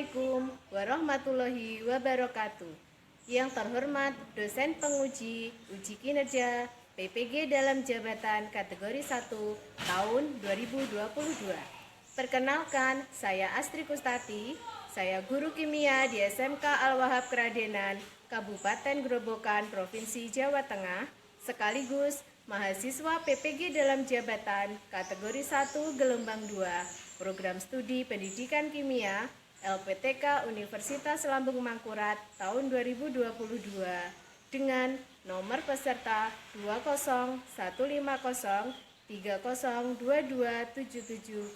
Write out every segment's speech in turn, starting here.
Assalamualaikum warahmatullahi wabarakatuh. Yang terhormat dosen penguji uji kinerja PPG dalam jabatan kategori 1 tahun 2022. Perkenalkan, saya Astri Kustati, saya guru kimia di SMK Al-Wahab Kradenan, Kabupaten Grobogan, Provinsi Jawa Tengah, sekaligus mahasiswa PPG dalam jabatan kategori 1 gelombang 2, program studi pendidikan kimia LPTK Universitas Lambung Mangkurat tahun 2022 dengan nomor peserta 2015030227770.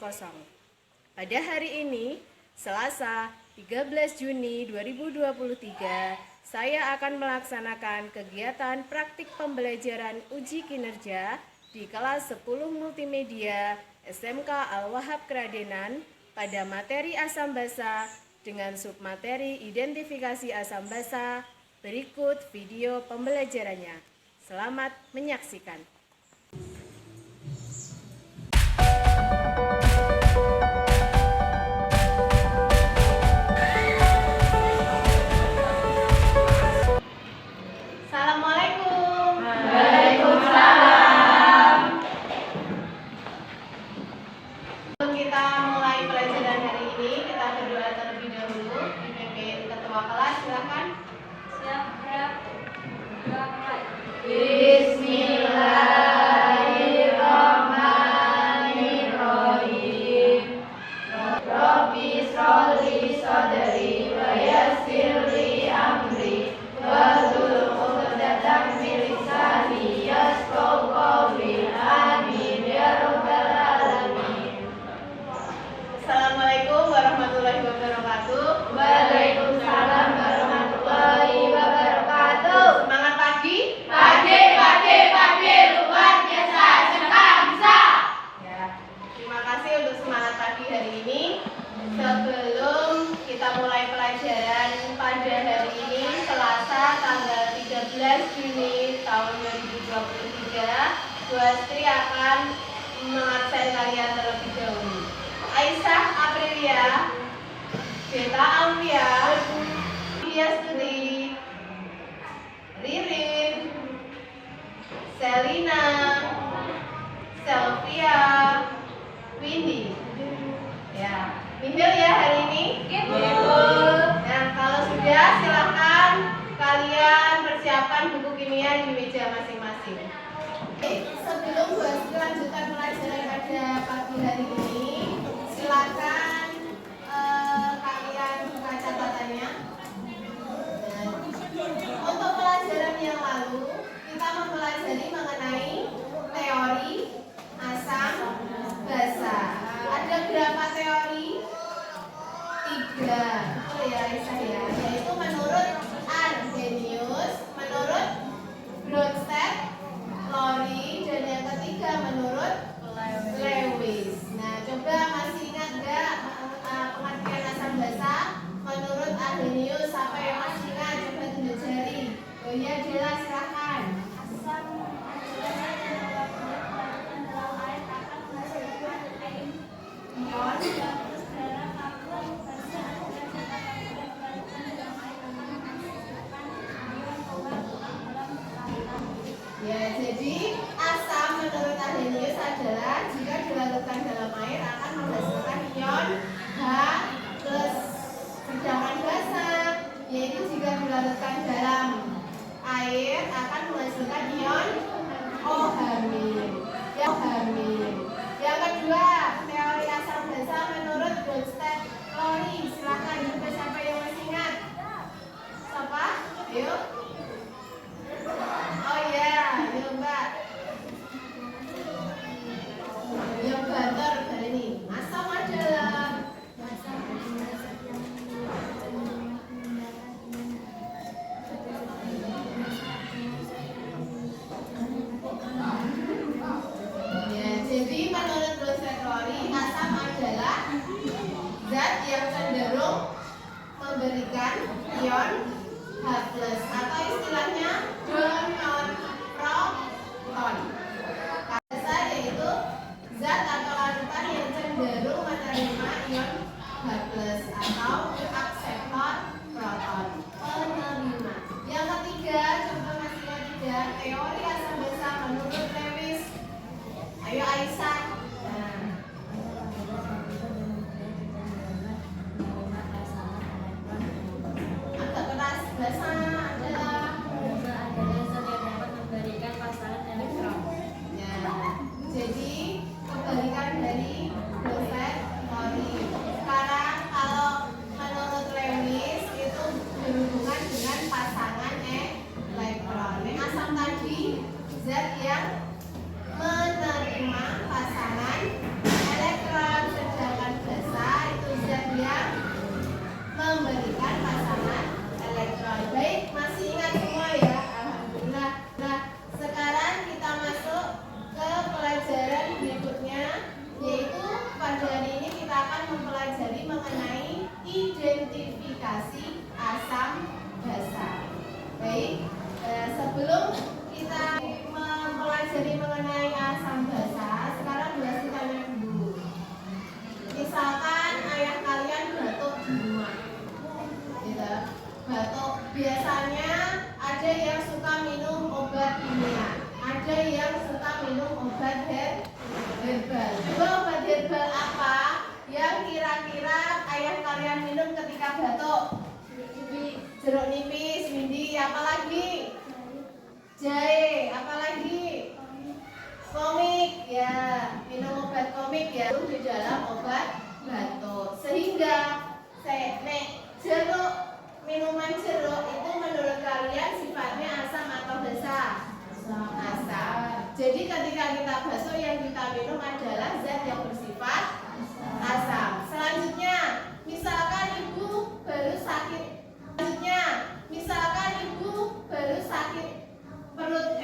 Pada hari ini, Selasa 13 Juni 2023, saya akan melaksanakan kegiatan praktik pembelajaran uji kinerja di kelas 10 Multimedia SMK Al-Wahab Kradenan pada materi asam basa dengan submateri identifikasi asam basa. Berikut video pembelajarannya. Selamat menyaksikan. Assalamualaikum. Waalaikumsalam. Sebelum kita mulai pelajaran hari ini, kita berdoa terlebih dahulu. Dipimpin ketua kelas, silakan. Siap, siap. Bismillahirrahmanirrahim. Rabbi sholli sadri wa yassir li amri wahlul 'uqdatam min lisani yafqahu qawli. Amin ya rabbal alamin. Assalamualaikum warahmatullahi wabarakatuh. Waalaikumsalam warahmatullahi wabarakatuh. Semangat pagi. Pagi luar biasa, sekarang bisa. Ya, terima kasih untuk semangat pagi hari ini. Sebelum kita mulai pelajaran pada hari ini, Selasa tanggal 13 Juni tahun 2023, Bu Astri akan mengabsen kalian terlebih dahulu. Aisyah Aprilia, Beta Alvia, Dia Studi, Ririn, Selina, Selvia, Windy. Ya, Windy ya hari ini. Nah, kalau sudah silahkan kalian persiapkan buku kimia di meja masing-masing. Oke, sebelum Bu Astri lanjutkan pelajaran pada pagi hari ini, silakan kalian buka catatannya. Untuk pelajaran yang lalu, kita mempelajari mengenai teori asam basa. Ada berapa teori? 3. Betul ya, Aisyah ya. Yaitu menurut Arrhenius, menurut Bronsted, Lowry, dan yang ketiga menurut Lewis. Nah, coba masih ingat nggak pengertian asam basa menurut Arrhenius? Siapa yang masih ingat? Coba tunjuk jari. Oh iya, Dela, silakan. Asam adalah dalam air akan menghasilkan ion terus darah karbon basa adalah zat dalam air akan menghasilkan ion kobaltan dalam lautan. Ya, jadi asam menurut Arrhenius adalah jika dilarutkan dalam air akan menghasilkan ion H+. Sedangkan basa yaitu jika dilarutkan dalam air akan menghasilkan ion OH-. Yang kedua, teori asam basa menurut Bronsted, Lowry. Silahkan, coba siapa yang masih ingat? Siapa? Ayo. Oh iya, yuk Mbak. Yang banter kali ini. Asam adalah ya, jadi menurut Bronsted Lowry, asam adalah zat yang cenderung memberikan ion H+ atau istilahnya donon proton. Basa yaitu zat atau larutan yang cenderung menerima ion H+ atau basa adalah zat yang dapat memberikan pasangan elektron. ya. Jadi kebalikan dari dosen teori. Sekarang kalau menurut Lewis itu berhubungan dengan pasangan elektron. Ini asam tadi zat yang menerima pasangan elektron, sedangkan basa itu zat yang memberikan pasangan elektron. Baik, masih ingat semua ya? Alhamdulillah. Nah, sekarang kita masuk ke pelajaran berikutnya, yaitu pada hari ini kita akan mempelajari mengenai identifikasi asam basa. Baik, sebelum kita mempelajari mengenai asam basa, sekarang boleh kita lihat dulu. Misalkan ayah kalian batuk di rumah, gitu. Batuk biasanya ada yang suka minum obat kimia, ada yang suka minum obat herbal. Coba obat herbal apa yang kira-kira ayah kalian minum ketika batuk? Jeruk nipis, mindi, apalagi? Jahe, apalagi? Komik, ya, minum obat komik ya di dalam obat batuk. Sehingga jeruk, minuman jeruk itu menurut kalian sifatnya asam atau basa? Asam. Jadi ketika kita batuk yang kita minum adalah zat yang bersifat asam. Selanjutnya, misalkan ibu baru sakit. Baru sakit perut,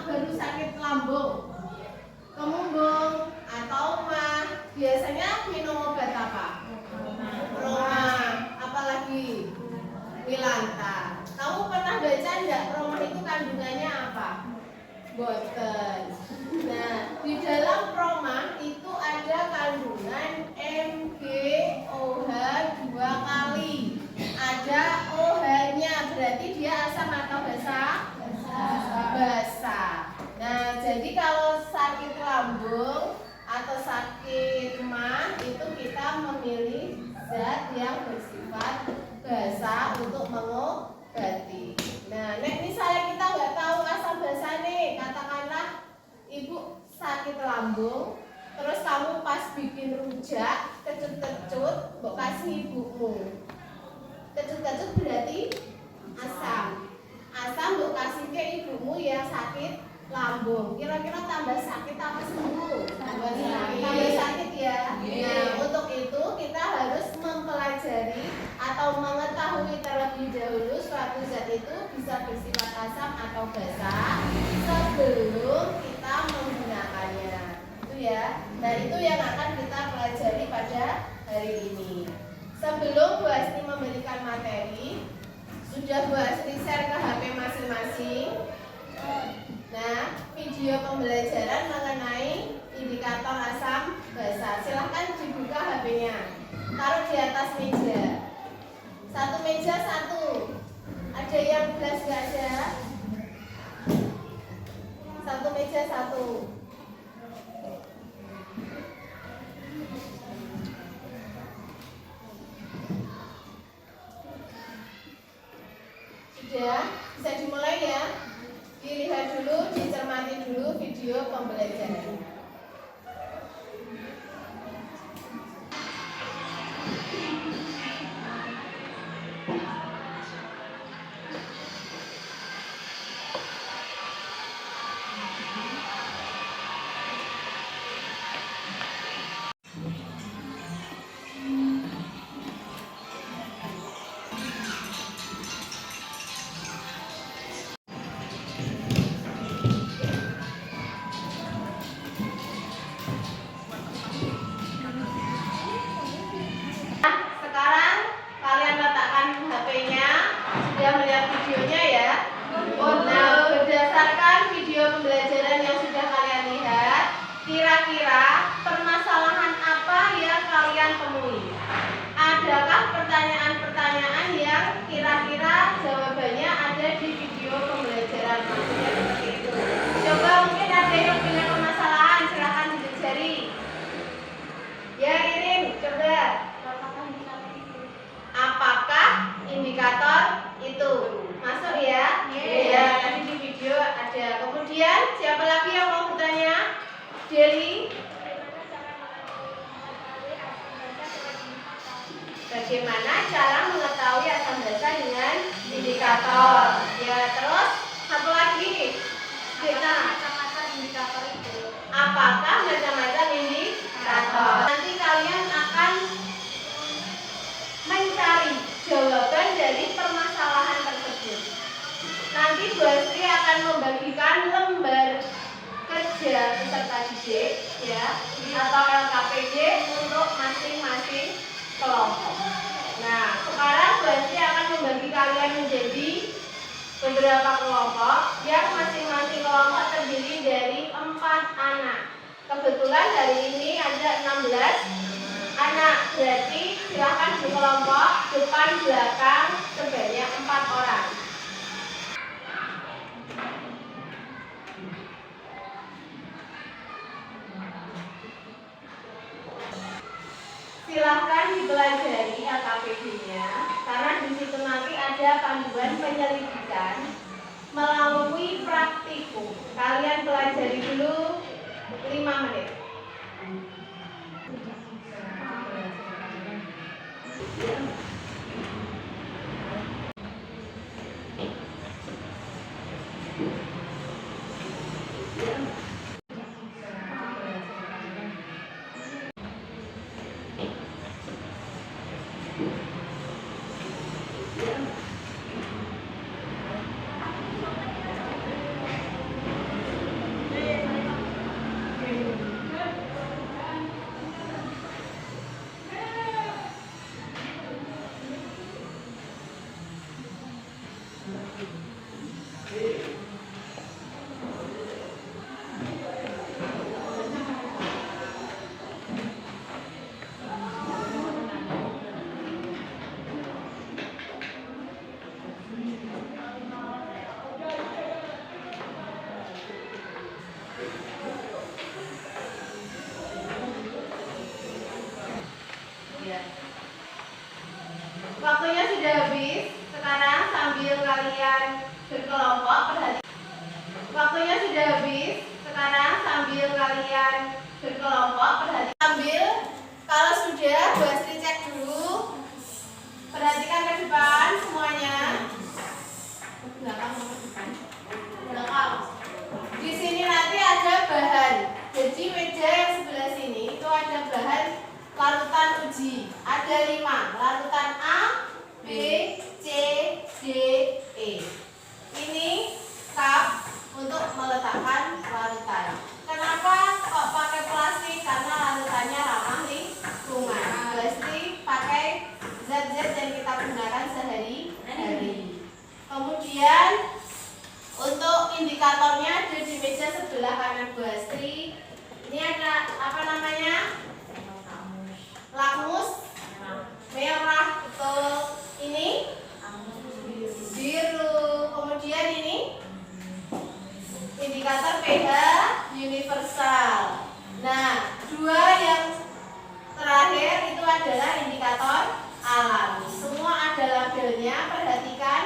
baru sakit lambung, kemumbung atau mah, biasanya minum obat apa? Roma, apalagi Wilanta. Kamu pernah baca enggak Roma itu kandungannya apa? Boten. Nah, di dalam Roma itu ada kandungan MgOH 2 kali. Ada OH-nya, berarti dia asam atau basa? Basa. Nah, jadi kalau sakit lambung atau sakit mah itu kita memilih zat yang bersifat basa untuk mengobati. Nah, misalnya kita nggak tahu asam basa nih, katakanlah ibu sakit lambung, terus kamu pas bikin rujak kecut-kecut, mbok kasih ibumu. Kecut-kecut berarti asam. Asam mbok kasih ke ibumu yang sakit lambung. Kira-kira tambah sakit apa sembuh? Tambah sakit ya. Nah, untuk itu kita harus mempelajari atau mengetahui terlebih dahulu suatu zat itu bisa bersifat asam atau basa sebelum kita menggunakannya. Itu ya. Nah, itu yang akan kita pelajari pada hari ini. Sebelum Bu Asni memberikan materi, sudah Bu Asni share ke HP masing-masing. Nah, video pembelajaran mengenai indikator asam basa. Silahkan dibuka HP-nya, taruh di atas meja. Satu meja satu. Ada yang gelas gak ada? Satu meja satu. Sudah, bisa dimulai ya. Dilihat dulu, dicermati dulu video pembelajarannya. Sekarang kalian letakkan HP-nya, sudah melihat videonya ya. Nah, berdasarkan video pembelajaran yang sudah kalian lihat, kira-kira permasalahan apa yang kalian temui? Adakah pertanyaan-pertanyaan yang kira-kira jawabannya ada di video pembelajaran? Maksudnya seperti itu. Coba mungkin ada yang punya permasalahan, silahkan tunjuk jari. Ya, Irin, coba. Apakah indikator itu? indikator. Ya, terus satu lagi. Kita Macam-macam indikator itu. apakah macam-macam indikator? Nanti kalian akan mencari jawaban dari permasalahan tersebut. Nanti Bu Astri akan membagikan lembar kerja peserta didik ya atau LKPD untuk masing-masing kelompok. Nah, sekarang Bu Astri akan membagi kalian menjadi beberapa kelompok yang masing-masing kelompok terdiri dari 4 anak. Kebetulan hari ini ada 16 anak, berarti silahkan berkelompok depan belakang sebanyak 4 orang. Silahkan dipelajari LKPD-nya karena di situ nanti ada panduan penyelidikan melalui praktikum. Kalian pelajari dulu 5 menit. Waktunya sudah habis. Sekarang sambil kalian berkelompok perhatikan. Waktunya sudah habis. Sekarang sambil kalian berkelompok perhatikan. Sambil kalau sudah Bu Astri cek dulu. Perhatikan ke depan semuanya. Belakang ke depan. Belakang. Di sini nanti ada bahan. Jadi meja yang sebelah sini itu ada bahan larutan uji. Ada 5. Larutan A, B, C, D, E. Ini cup untuk meletakkan larutan. Kenapa kok pakai plastik? Karena larutannya ramah lingkungan. Pasti pakai zat-zat yang kita gunakan sehari-hari. Kemudian untuk indikatornya ada di meja sebelah kanan Bu Astri. Ini ada apa namanya? Lakmus merah, betul. Ini biru. Kemudian ini indikator pH universal. Nah, 2 yang terakhir itu adalah indikator alami. Semua ada labelnya. Perhatikan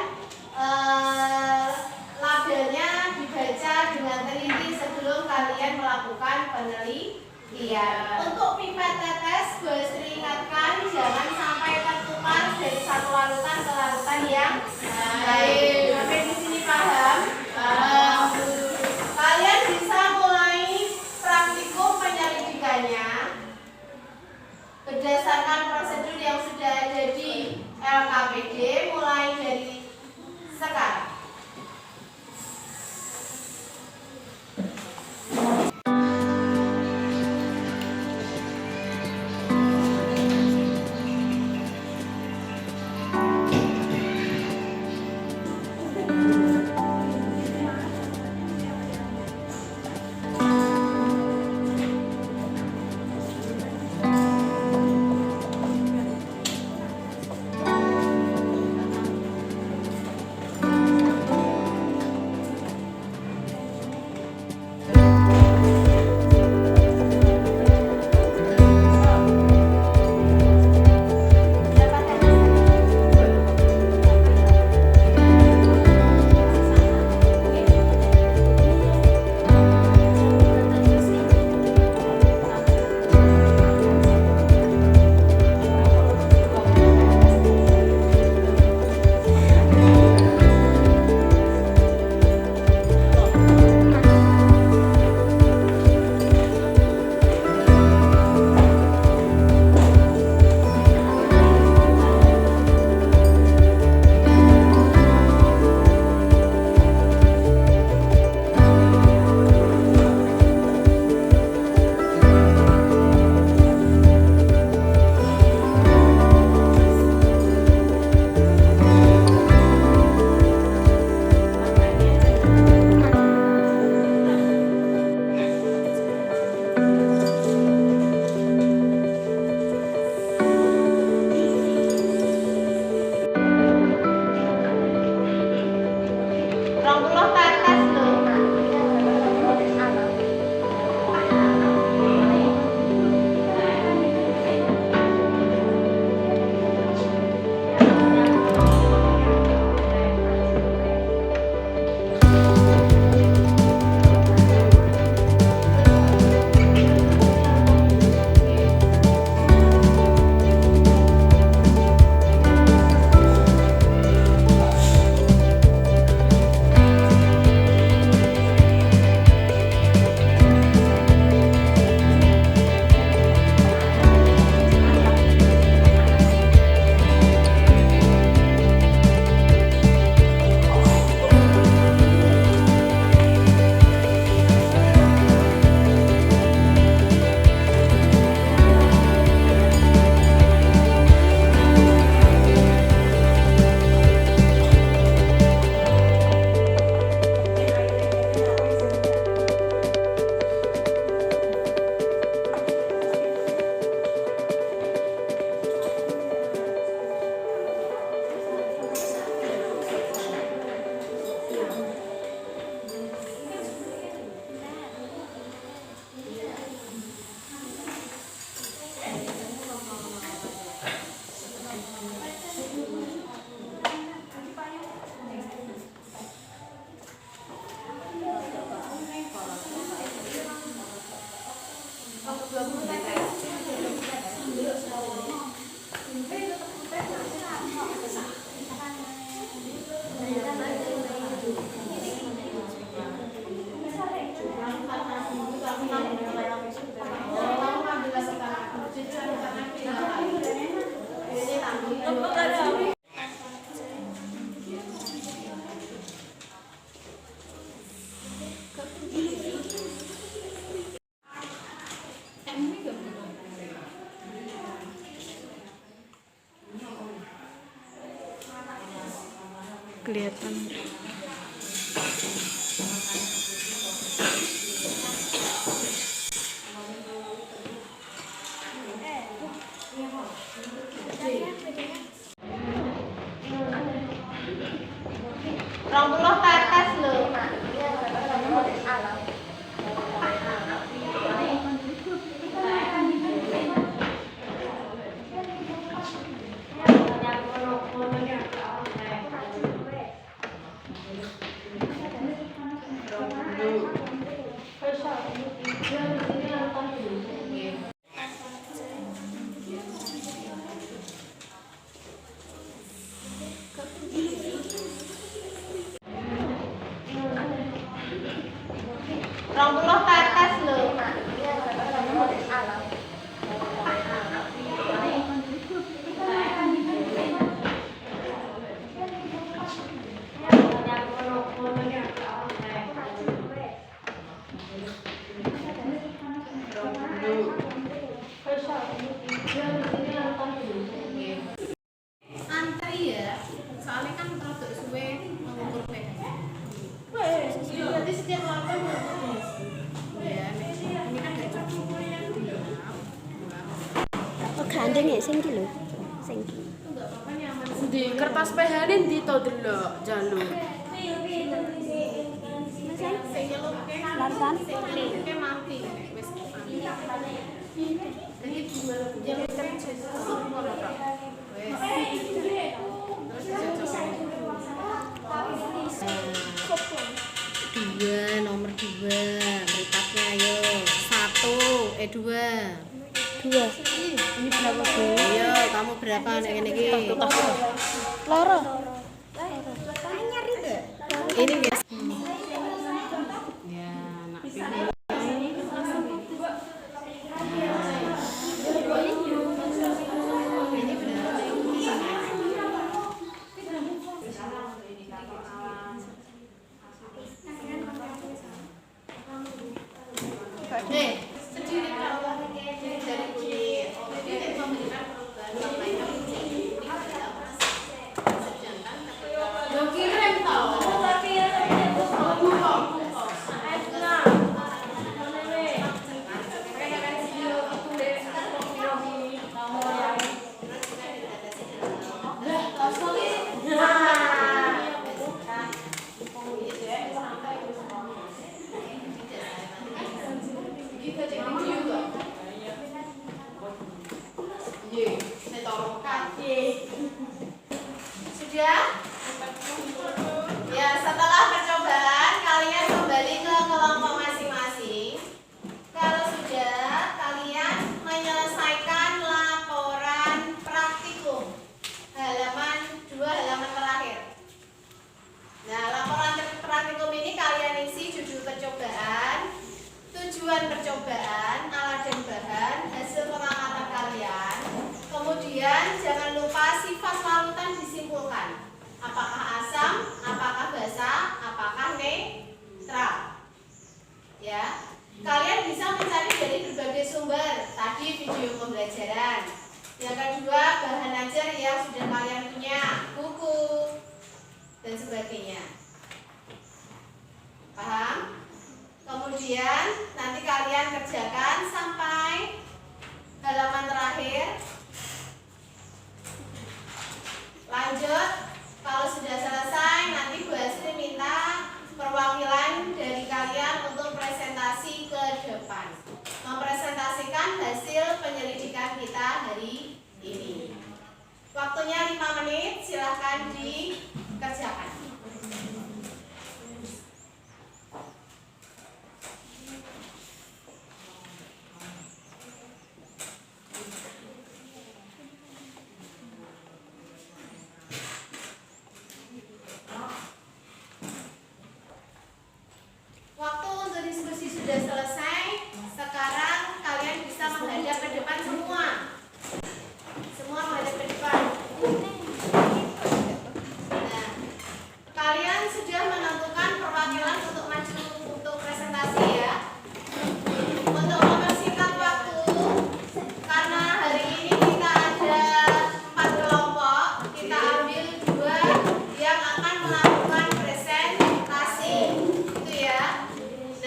labelnya dibaca dengan teliti sebelum kalian melakukan penelitian. Untuk pipet tetes, Bu Astri ingatkan jangan sampai tertukar dari satu larutan ke larutan yang lain. Sampai di sini paham? Paham. Kalian bisa mulai praktikum penyelidikannya berdasarkan prosedur yang sudah ada di LKPD mulai dari sekarang. 20 ke atas loh. Kelihatan. Rong puluh ke atas loh. Rong puluh ke atas loh. Antri ya, soalnya kan produk suwe mengukur pH-nya. Jadi setiap lapan ya, ini kan gak cukup. Oh, gandeng ya sing iki lho. Sing iki. Enggak apa-apa nyaman. Di kertas PH ini di to delok jalur. Sing nyeluke Lartan. sing nyeluke mati wis. Jadi gimana yang terjadi ngono tok. Wis. Terus dicocokin. Dua, nomor 2 berikutnya ayo 1, 2. Ini berapa, Bu? Ayo kamu berapa nek ngene iki? Loro. Ini biasa. Ya, nak pilih. Ini berapa? Nih, sendiri kalau dari bunyi ini memberikan perubahan warna yang sedangkan lo kirim tau sepertinya. Paham? Kemudian nanti kalian kerjakan sampai halaman terakhir. Lanjut, kalau sudah selesai nanti Bu Asri minta perwakilan dari kalian untuk presentasi ke depan, mempresentasikan hasil penyelidikan kita hari ini. Waktunya 5 menit, silahkan dikerjakan. Waktu untuk diskusi sudah selesai. Sekarang kalian bisa menghadap ke depan semua. Semua menghadap ke depan. Nah, kalian sudah menentukan perwakilan untuk maju untuk presentasi ya. Untuk mempersingkat waktu, karena hari ini kita ada 4 kelompok, kita ambil 2 yang akan melakukan presentasi, gitu ya.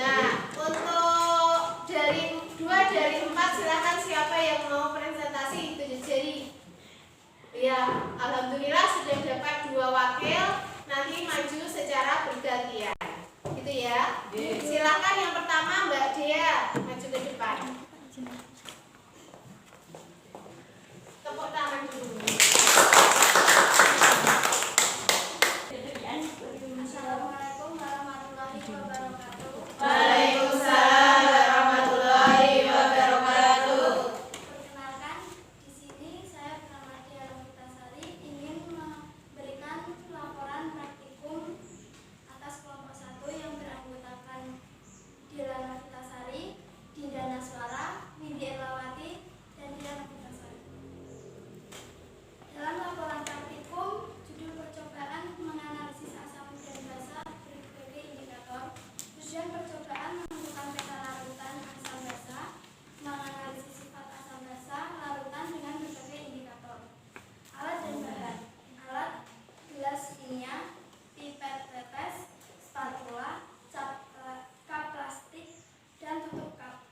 Nah, untuk dari 2 dari 4 silakan siapa yang mau presentasi itu jadi. Ya, alhamdulillah sudah dapat 2 wakil, nanti maju secara bergantian. Gitu ya. Silakan yang pertama Mbak Dea maju ke depan. Tepuk tangan dulu. Assalamualaikum warahmatullahi wabarakatuh. Waalaikumsalam warahmatullahi wabarakatuh. Perkenalkan, di sini saya bernama Dia Romitasari ingin memberikan laporan praktikum atas kelompok 1 yang beranggotakan Dila Romitasari, Dinda Naswara, Windy Erlawati, dan Dila Romitasari. Dalam laporan praktikum, judul percobaan menganalisis asam dan basa berbagai indikator. Tujuan percobaan menentukan peta larutan asam basa, menganalisis sifat asam basa larutan dengan berbagai indikator. Alat dan bahan: alat, gelas kimia, pipet tetes, spatula, kap plastik, dan tutup kap.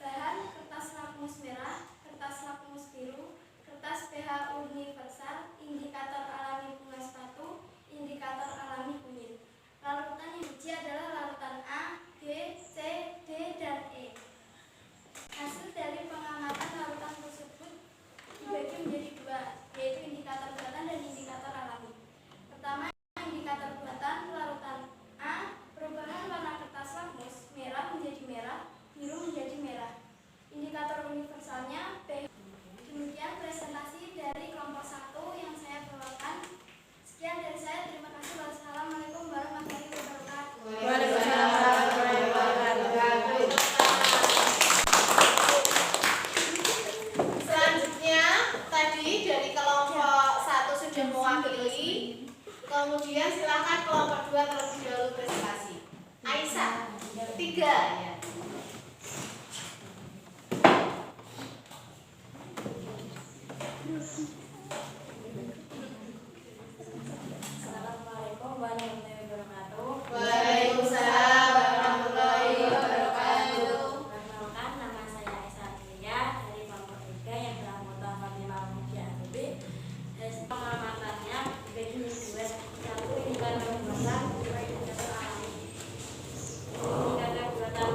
Bahan: kertas lakmus merah, kertas lakmus biru, kertas pH universal, indikator alami bunga sepatu, indikator alami kunyit. Larutan yang diuji adalah larutan A, B, C, D, dan E. Hasil dari pengamatan larutan tersebut dibagi menjadi 2, yaitu indikator buatan dan indikator alami. Pertama, indikator buatan larutan A, perubahan warna kertas lakmus merah menjadi merah, biru menjadi merah. Indikator universalnya P. Demikian presentasi dari kelompok 1 yang saya bawakan. Sekian dari saya, terima kasih. Wassalamualaikum warahmatullahi wabarakatuh. Waalaikumsalam warahmatullahi wabarakatuh. Selanjutnya, tadi dari kelompok 1 sudah mewakili. Kemudian silakan kelompok 2 terlebih dahulu presentasi. Aisyah, 3 ya. Assalamualaikum warahmatullahi wabarakatuh. Waalaikumsalam warahmatullahi wabarakatuh. Perkenalkan, nama saya Aisyah Amelia dari kelompok 3 yang beranggota Fatimah Mutia ATB. Hasil pengamatannya dibagi menjadi 1 indikator buatan, 2 indikator alami. Indikator buatan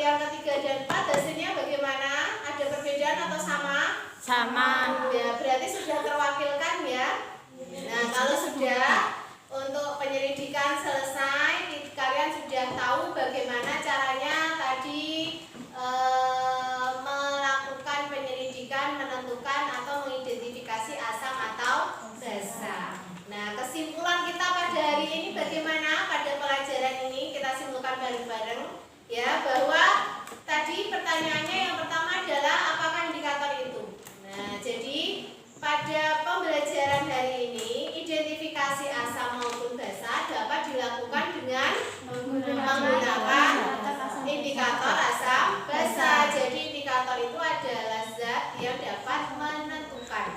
yang ketiga dan 4 hasilnya bagaimana? Ada perbedaan atau sama? Sama. Ya, berarti sudah terwakilkan ya. Nah, kalau sudah untuk penyelidikan selesai, kalian sudah tahu bagaimana caranya tadi melakukan penyelidikan, menentukan atau mengidentifikasi asam atau basa. Nah, kesimpulan kita pada hari ini bagaimana? Pada pelajaran ini kita simpulkan bareng-bareng ya, bahwa tadi pertanyaannya yang pertama adalah apakah indikator itu? Nah, jadi pada pembelajaran hari ini identifikasi asam maupun basa dapat dilakukan dengan menggunakan indikator asam basa. Jadi indikator itu adalah zat yang dapat menentukan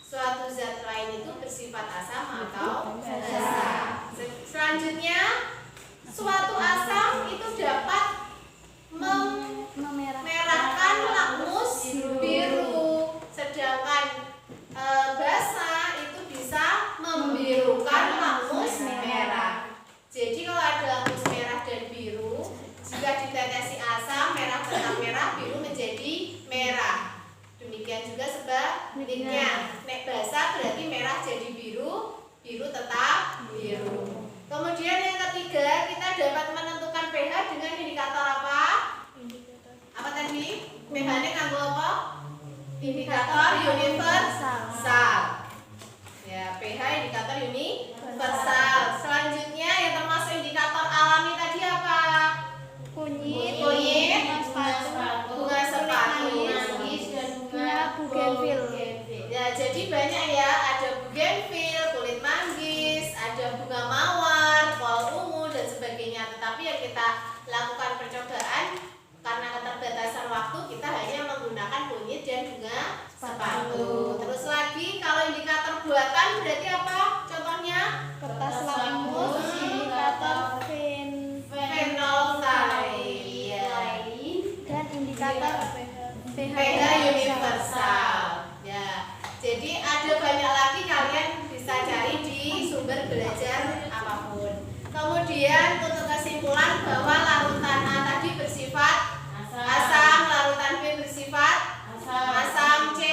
suatu zat lain itu bersifat asam atau basa. Selanjutnya, suatu asam itu dapat memerahkan lakmus biru, sedangkan basa itu bisa membirukan lakmus merah. Jadi kalau ada lakmus merah dan biru, jika ditetesi asam, merah tetap merah, biru menjadi merah. Demikian juga sebaliknya. Nek basa berarti merah jadi biru, biru tetap biru. Kemudian yang ketiga, kita dapat menentukan pH dengan indikator apa? Apa tadi? pH-nya nganggo apa? Indikator universal. Ya, pH indikator universal. Selanjutnya yang termasuk indikator alami tadi apa? Kunyit, bunga sepatu, bunga bugenvil. Ya, jadi banyak ya, ada bugenvil, kulit manggis, ada bunga mawar, kol ungu dan sebagainya. Tetapi yang kita lakukan percobaan karena keterbatasan waktu, kita hanya menggunakan kunyit dan bunga sepatu. Terus lagi kalau indikator buatan berarti apa? Contohnya Kertas lakmus, indikator fenolftalein dan indikator pH universal. Ya. Jadi ada banyak lagi, kalian bisa cari di sumber belajar apapun. Kemudian untuk kesimpulan bahwa larutan A tadi bersifat asam, larutan B bersifat asam, C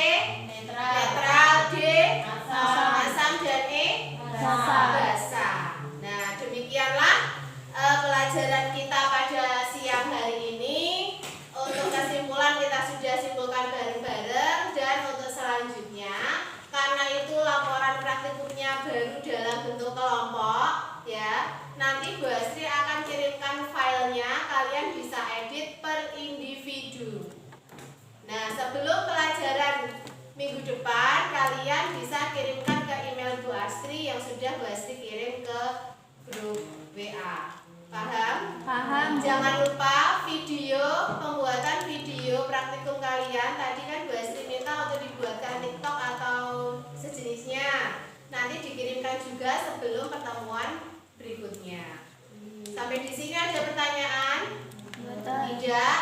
netral, D asam dan E basa. Nah, demikianlah pelajaran kita pada siang hari ini. Untuk kesimpulan kita sudah simpulkan bareng-bareng, dan untuk selanjutnya karena itu laporan praktikumnya baru dalam bentuk kelompok ya. Nanti Bu Astri akan kirimkan filenya, kalian bisa edit per individu. Nah, sebelum pelajaran minggu depan, kalian bisa kirimkan ke email Bu Astri yang sudah Bu Astri kirim ke grup WA. Paham? Paham. Jangan lupa pembuatan video praktikum kalian. Tadi kan Bu Astri minta untuk dibuatkan TikTok atau sejenisnya. Nanti dikirimkan juga sebelum pertemuan berikutnya. Sampai di sini ada pertanyaan? Tidak.